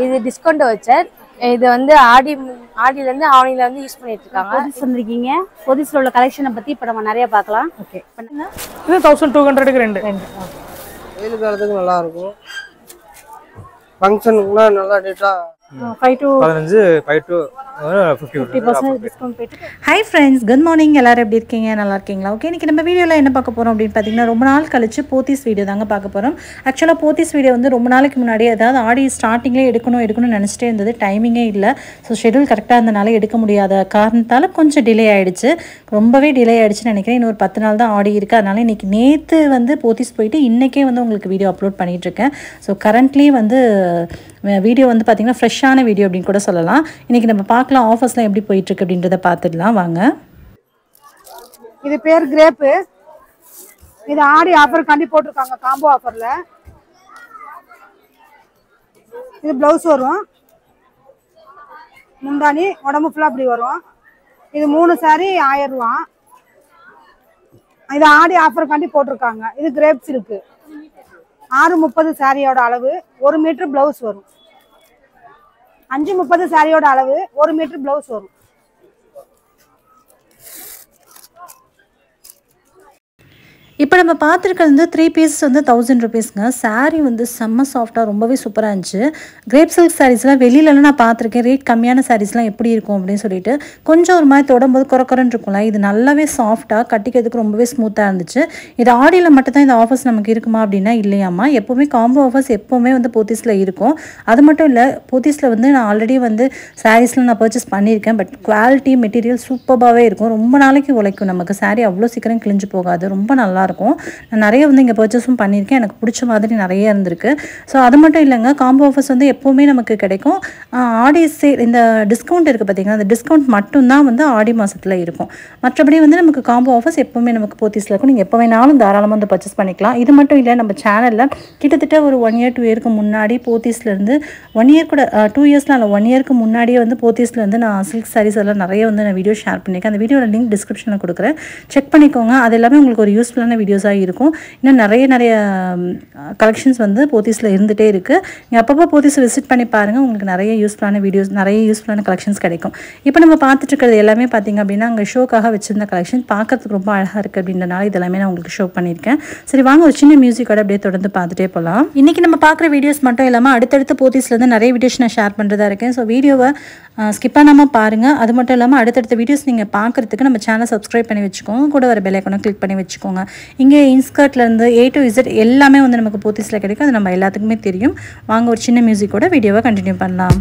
இது discount voucher. இது வந்து ஆடில இருந்து ஆவணில வந்து யூஸ் பண்ணிட்டு இருக்காங்க. போத்தீஸ் வந்திருக்கீங்க. போத்தீஸ்ல உள்ள கலெக்ஷனை பத்தி இப்போ நம்ம நிறைய பார்க்கலாம். ஓகே. இது 1200க்கு ரெண்டு. வெயில் காலத்துக்கு நல்லா இருக்கும். ஃபங்க்ஷனுக்குலாம் நல்லா டேட்டா 5 to 15 5 to 50% டிஸ்கவுண்ட் போயிட்டு. Hi friends, good morning. எல்லோரும் எப்படி இருக்கீங்க? நல்லா இருக்கீங்களா? ஓகே, இன்றைக்கி நம்ம வீடியோவில் என்ன பார்க்க போகிறோம் அப்படின்னு பார்த்தீங்கன்னா, ரொம்ப நாள் கழிச்சு போத்தீஸ் வீடியோ தாங்க பார்க்க போகிறோம். ஆக்சுவலாக போத்தீஸ் வீடியோ வந்து ரொம்ப நாளைக்கு முன்னாடி, அதாவது ஆடி ஸ்டார்டிங்லேயே எடுக்கணும்னு நினச்சிட்டே இருந்தது. டைமிங்கே இல்லை. ஸோ ஷெடியூல் கரெக்டாக இருந்தனால எடுக்க முடியாத காரணத்தால் கொஞ்சம் டிலே ஆகிடுச்சு. ரொம்பவே டிலே ஆகிடுச்சுன்னு நினைக்கிறேன். இன்னொரு 10 நாள் தான் ஆடி இருக்குது. அதனால் இன்றைக்கி நேற்று வந்து போத்தீஸ் போயிட்டு இன்றைக்கே வந்து உங்களுக்கு வீடியோ அப்லோட் பண்ணிகிட்ருக்கேன். ஸோ கரண்ட்லி வந்து வீடியோ வந்து பார்த்திங்கன்னா ஃப்ரெஷ்ஷான வீடியோ அப்படின்னு கூட சொல்லலாம். இன்றைக்கி நம்ம பார்க்கலாம் ஆஃபர்ஸ்லாம் எப்படி போயிட்டுருக்கு அப்படின்றத பார்த்துடலாம் வாங்க. இது பேர் கிரேப்பு. இது ஆடி ஆஃபர் கண்டி போட்டிருக்காங்க, காம்போ ஆஃபரில். இது ப்ளவுஸ் வரும், முந்தானி உடம்பு ஃபுல்லாக அப்படி வரும். இது 3 சாரி 1000 ரூபா. இது ஆடி ஆஃபர் கண்டி போட்டிருக்காங்க. இது கிரேப்ஸ் இருக்கு. 630 சாரியோட அளவு, 1 மீட்டர் ப்ளவுஸ் வரும். 530 சாரியோட அளவு, 1 மீட்டர் ப்ளவுஸ் வரும். இப்போ நம்ம பார்த்துருக்கிறது வந்து 3 பீஸ் வந்து 1000 ருபீஸ்ங்க. சாரீ வந்து செம்ம சாஃப்டாக ரொம்பவே சூப்பராக இருந்துச்சு. கிரேப் சில்க் சாரீஸ்லாம் வெளியிலலாம் நான் பார்த்துருக்கேன். ரேட் கம்மியான சாரீஸ்லாம் எப்படி இருக்கும் அப்படின்னு சொல்லிட்டு கொஞ்சம் ஒரு மாதிரி தொடும்போது குறக்குறன்னு இருக்கும்ல. இது நல்லாவே சாஃப்டாக கட்டிக்கிறதுக்கு ரொம்பவே ஸ்மூத்தாக இருந்துச்சு. இது ஆடியில் மட்டும்தான் இந்த ஆஃபர்ஸ் நமக்கு இருக்குமா அப்படின்னா இல்லையாம்மா. எப்போவுமே காம்போ ஆஃபர்ஸ் எப்போவுமே வந்து போத்தீஸில் இருக்கும். அது மட்டும் இல்லை, போத்தீஸில் வந்து நான் ஆல்ரெடி வந்து சாரீஸ்லாம் நான் பர்ச்சேஸ் பண்ணியிருக்கேன். பட் குவாலிட்டி மெட்டீரியல் சூப்பராகவே இருக்கும். ரொம்ப நாளைக்கு உழைக்கும். நமக்கு சாரீ அவ்வளோ சீக்கிரம் கிழிஞ்சு போகாது. ரொம்ப நல்லாயிருக்கும். நான் நிறைய வந்து இங்கே பர்ச்சேஸும் பண்ணியிருக்கேன். எனக்கு பிடிச்ச மாதிரி நிறைய இருந்திருக்கு. ஸோ அது மட்டும் இல்லைங்க, காம்போ ஆஃபர்ஸ் வந்து எப்போவுமே நமக்கு கிடைக்கும். ஆடி சேல் இந்த டிஸ்கவுண்ட் இருக்குது பார்த்தீங்கன்னா, அந்த டிஸ்கவுண்ட் மட்டும்தான் வந்து ஆடி மாதத்தில் இருக்கும். மற்றபடி வந்து நமக்கு காம்போ ஆஃபர்ஸ் எப்போவுமே நமக்கு போத்தீஸில் இருக்கும். நீங்கள் எப்போ வேணாலும் தாராளமாக வந்து பர்ச்சேஸ் பண்ணிக்கலாம். இது மட்டும் இல்லை, நம்ம சேனலில் கிட்டத்தட்ட ஒரு 1 year 2 yearக்கு முன்னாடி போத்தீஸ்லேருந்து 1 year கூட 2 yearsலாம் இல்லை 1 yearக்கு முன்னாடியே வந்து போத்தீஸ்லேருந்து நான் சில்க் சாரீஸ் எல்லாம் நிறைய வந்து நான் வீடியோ ஷேர் பண்ணியிருக்கேன். அந்த வீடியோட லிங்க் டிஸ்கிரிப்ஷனில் கொடுக்குறேன், செக் பண்ணிக்கோங்க. அது எல்லாமே உங்களுக்கு ஒரு யூஸ்ஃபுல்லான வீடியோஸாக இருக்கும். இன்னும் நிறைய கலெக்ஷன்ஸ் வந்து போத்தீஸில் இருந்துகிட்டே இருக்குது. நீங்கள் அப்பப்போ போத்தீஸ் விசிட் பண்ணி பாருங்கள். உங்களுக்கு நிறைய யூஸ்ஃபுல்லான வீடியோஸ், நிறைய யூஸ்ஃபுல்லான கலெக்ஷன்ஸ் கிடைக்கும். இப்போ நம்ம பார்த்துட்டு இருக்கிறது எல்லாமே பார்த்திங்க அப்படின்னா அங்கே ஷோக்காக வச்சுருந்த கலெக்ஷன் பார்க்கறதுக்கு ரொம்ப அழகாக இருக்குது அப்படின்றனால இதெல்லாமே நான் உங்களுக்கு ஷோ பண்ணியிருக்கேன். சரி வாங்க, ஒரு சின்ன மியூசிக்கோட அப்படியே தொடர்ந்து பார்த்துட்டே போகலாம். இன்றைக்கி நம்ம பார்க்குற வீடியோஸ் மட்டும் இல்லாமல் அடுத்தடுத்து போத்தீஸ்லேருந்து நிறைய வீடியோஸ் நான் ஷேர் பண்ணுறதா இருக்கேன். ஸோ வீடியோவை ஸ்கிப் பண்ணாமல் பாருங்கள். அது மட்டும் இல்லாமல் அடுத்தடுத்த வீடியோஸ் நீங்கள் பார்க்குறதுக்கு நம்ம சேனலை சப்ஸ்கிரைப் பண்ணி வச்சுக்கோங்க. கூட வர பெல் ஐகானை கிளிக் பண்ணி வச்சுக்கோங்க. இங்கே இன்ஸ்கர்ட்லேருந்து A to Z எல்லாமே வந்து நமக்கு போத்தீஸில் கிடைக்கும். அது நம்ம எல்லாத்துக்குமே தெரியும். வாங்க, ஒரு சின்ன மியூசிக்கோட வீடியோவை கண்டினியூ பண்ணலாம்.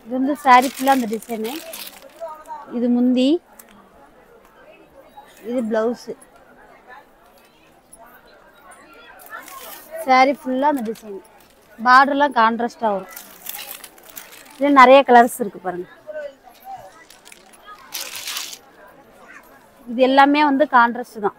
இது வந்து சாரி ஃபுல்லாக அந்த டிசைனு. இது முந்தி, இது ப்ளவுஸு. சாரி ஃபுல்லாக அந்த டிசைன். பார்டர்லாம் கான்ட்ராஸ்டாக வரும். இது நிறைய கலர்ஸ் இருக்குது பாருங்கள். இது எல்லாமே வந்து கான்ட்ராஸ்ட் தான்.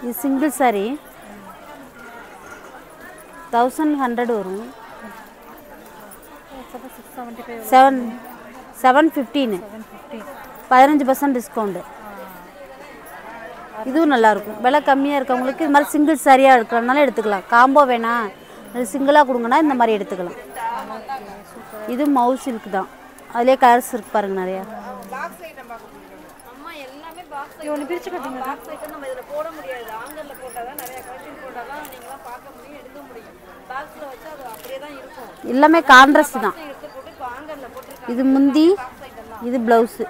இது சிங்கிள் சாரி 1100 வரும். 715 15% டிஸ்கவுண்ட். இதுவும் நல்லாயிருக்கும். விலை கம்மியாக இருக்கவங்களுக்கு இது மாதிரி சிங்கிள் சாரியாக இருக்கிறதுனால எடுத்துக்கலாம். காம்போ வேணாம் அது சிங்கிளாக கொடுங்கன்னா இந்த மாதிரி எடுத்துக்கலாம். இது மவுஸ் சில்க் தான். அதிலே கலர்ஸ் இருக்கு பாருங்க நிறையா. எல்லாமே கான்ட்ராஸ்ட் தான். இது முந்தி, இது பிளவுஸு.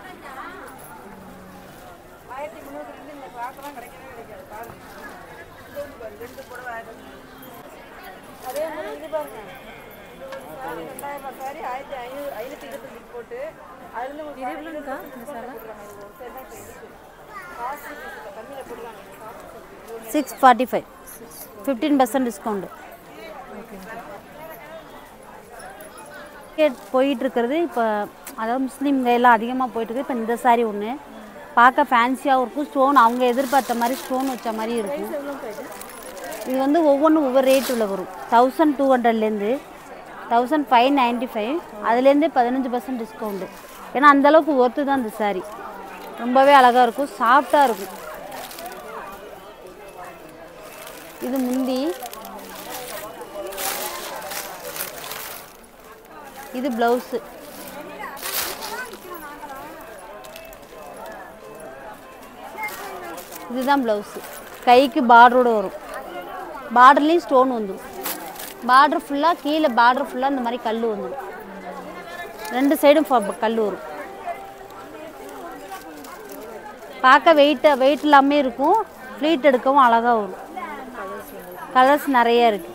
$645 15% டிஸ்கவுண்ட். போயிட்டு இருக்கிறது இப்போ, அதாவது முஸ்லீம்ங்க எல்லாம் அதிகமாக போயிட்டு இருக்கு. இப்போ இந்த சாரி ஒன்று பார்க்க ஃபேன்சியாகவும் இருக்கும். ஸ்டோன் அவங்க எதிர்பார்த்த மாதிரி ஸ்டோன் வச்ச மாதிரி இருக்கும். இது வந்து ஒவ்வொன்றும் ஒவ்வொரு ரேட்டில் வரும். 1200லேருந்து 1595, அதுலேருந்து 15% டிஸ்கவுண்ட்டு. ஏன்னா அந்தளவுக்கு ஒர்த்து தான் இந்த சாரி. ரொம்பவே அழகாக இருக்கும், சாஃப்டாக இருக்கும். இது முந்தி, இது ப்ளவுஸு. இதுதான் ப்ளவுஸு. கைக்கு பார்டரோடு வரும். பார்டர்லேயும் ஸ்டோன் வந்துடும். பார்டர் ஃபுல்லாக கீழே பார்டர் ஃபுல்லாக இந்த மாதிரி கல் வந்துடும். 2 சைடும் கல் வரும். பார்க்க வெயிட் இல்லாமல் இருக்கும். ஃப்ளீட் எடுக்கவும் அழகாக வரும். கலர்ஸ் நிறைய இருக்குது.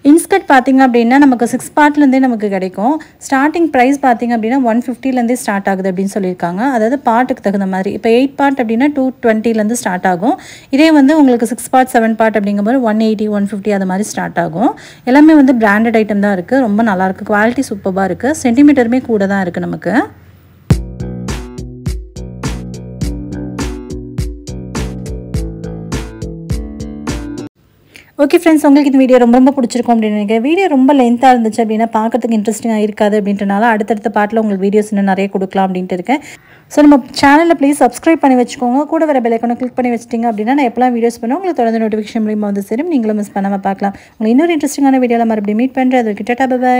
இன்ஸ்கர்ட் பார்த்திங்க அப்படின்னா நமக்கு 6 பார்ட்லேருந்தே நமக்கு கிடைக்கும். ஸ்டார்டிங் ப்ரைஸ் பார்த்திங்க அப்படின்னா 150லேருந்தே ஸ்டார்ட் ஆகுது அப்படின்னு சொல்லியிருக்காங்க. அதாவது பார்ட்டுக்கு தகுந்த மாதிரி. இப்போ 8 பார்ட் அப்படின்னா 220லேருந்து ஸ்டார்ட் ஆகும். இதே வந்து உங்களுக்கு 6 பார்ட் 7 பார்ட் அப்படிங்கும்போது 180 150 அது மாதிரி ஸ்டார்ட் ஆகும். எல்லாமே வந்து பிராண்டட் ஐட்டம் தான் இருக்குது. ரொம்ப நல்லாயிருக்கு. குவாலிட்டி சூப்பராக இருக்குது. சென்டிமீட்டருமே கூட தான் இருக்குது நமக்கு. ஓகே ஃப்ரெண்ட்ஸ், உங்களுக்கு இந்த வீடியோ ரொம்ப பிடிச்சிருக்கும் அப்படின்னு நினைக்கிறேன். வீடியோ ரொம்ப லென்த்தாக இருந்துச்சு அப்படின்னா பார்க்கறதுக்கு இன்ட்ரெஸ்டிங்காக இருக்காது அப்படின்றனால அடுத்தடுத்த பாட்டில் உங்களுக்கு வீடியோஸ் இன்னும் நிறைய கொடுக்கலாம் அப்படின்ட்டு இருக்கேன். ஸோ நம்ம சேனலில் ப்ளீஸ் சப்ஸ்கிரைப் பண்ணி வச்சுக்கோங்க. கூட வர பெல் ஐக்கானை கிளிக் பண்ணி வச்சிட்டிங்க அப்படின்னா நான் எப்போலாம் வீடியோஸ் பண்ணுவோம் உங்களுக்கு தொடர்ந்து நோட்டிஃபிகேஷன் மூலியமாக வந்து சேரும். நீங்களும் மிஸ் பண்ணாமல் பார்க்கலாம். உங்களுக்கு இன்னொரு இன்ட்ரெஸ்டிங்கான வீடியோவில் மறுபடியும் மீட் பண்ணுறேன். அது கிட்ட பை.